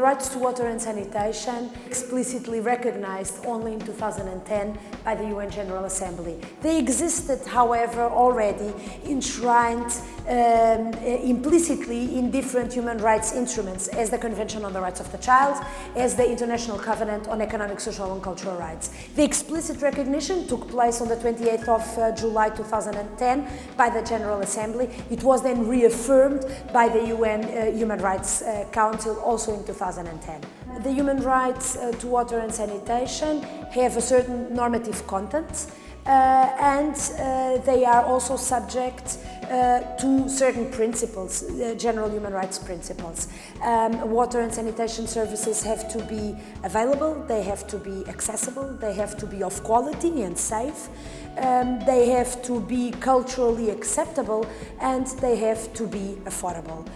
The rights to water and sanitation explicitly recognized only in 2010 by the UN General Assembly. They existed, however, already enshrined implicitly in different human rights instruments, as the Convention on the Rights of the Child, as the International Covenant on Economic, Social and Cultural Rights. The explicit recognition took place on the 28th of July 2010 by the General Assembly. It was then reaffirmed by the UN Human Rights Council also in 2010. The human rights to water and sanitation have a certain normative content and they are also subject to certain principles, general human rights principles. Water and sanitation services have to be available, they have to be accessible, they have to be of quality and safe, they have to be culturally acceptable, and they have to be affordable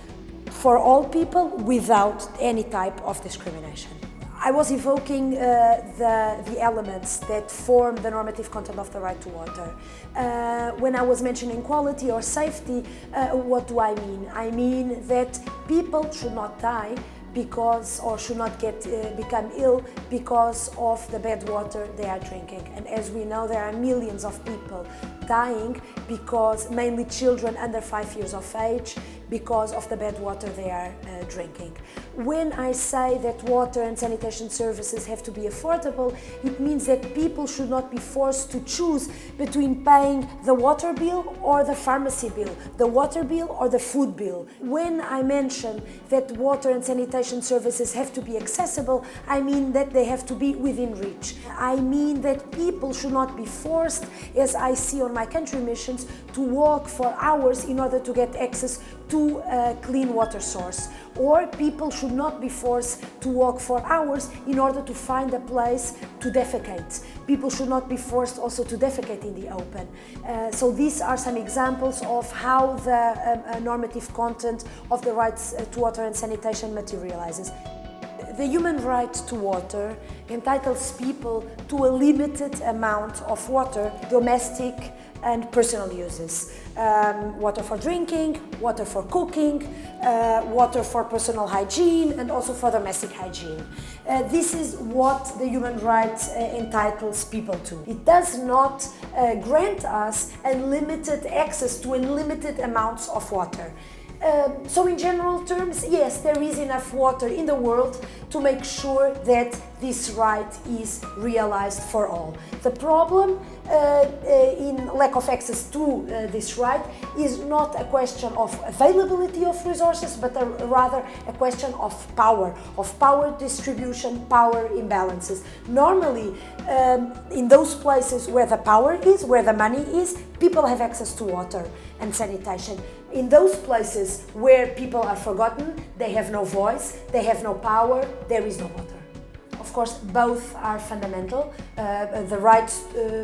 for all people without any type of discrimination. I was evoking the elements that form the normative content of the right to water. When I was mentioning quality or safety, what do I mean? I mean that people should not die because, or should not become ill because of the bad water they are drinking. And as we know, there are millions of people dying because, mainly children under 5 years of age, because of the bad water they are drinking. When I say that water and sanitation services have to be affordable, it means that people should not be forced to choose between paying the water bill or the pharmacy bill, the water bill or the food bill. When I mention that water and sanitation services have to be accessible, I mean that they have to be within reach. I mean that people should not be forced, as I see on my country missions, to walk for hours in order to get access to a clean water source. Or people should not be forced to walk for hours in order to find a place to defecate. People should not be forced also to defecate in the open. So these are some examples of how the normative content of the rights to water and sanitation materializes. The human right to water entitles people to a limited amount of water, domestic and personal uses. Water for drinking, water for cooking, water for personal hygiene, and also for domestic hygiene. This is what the human right entitles people to. It does not grant us unlimited access to unlimited amounts of water. So in general terms, yes, there is enough water in the world to make sure that this right is realized for all. The problem in lack of access to this right is not a question of availability of resources, but rather a question of power distribution, power imbalances. Normally, in those places where the power is, where the money is, people have access to water and sanitation. In those places where people are forgotten, they have no voice, they have no power, there is no water. Of course, both are fundamental.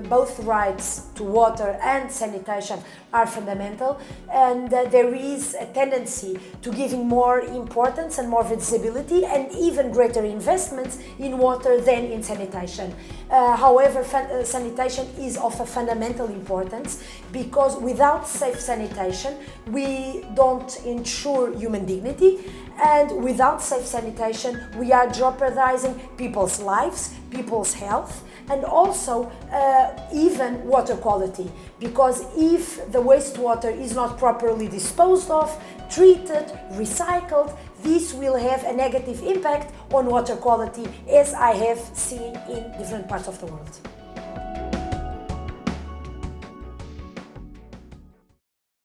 Both rights to water and sanitation are fundamental, and there is a tendency to giving more importance and more visibility and even greater investments in water than in sanitation. However, sanitation is of a fundamental importance because without safe sanitation, we don't ensure human dignity, and without safe sanitation, we are jeopardizing people's lives, people's health, and also even water quality. Because if the wastewater is not properly disposed of, treated, recycled, this will have a negative impact on water quality, as I have seen in different parts of the world.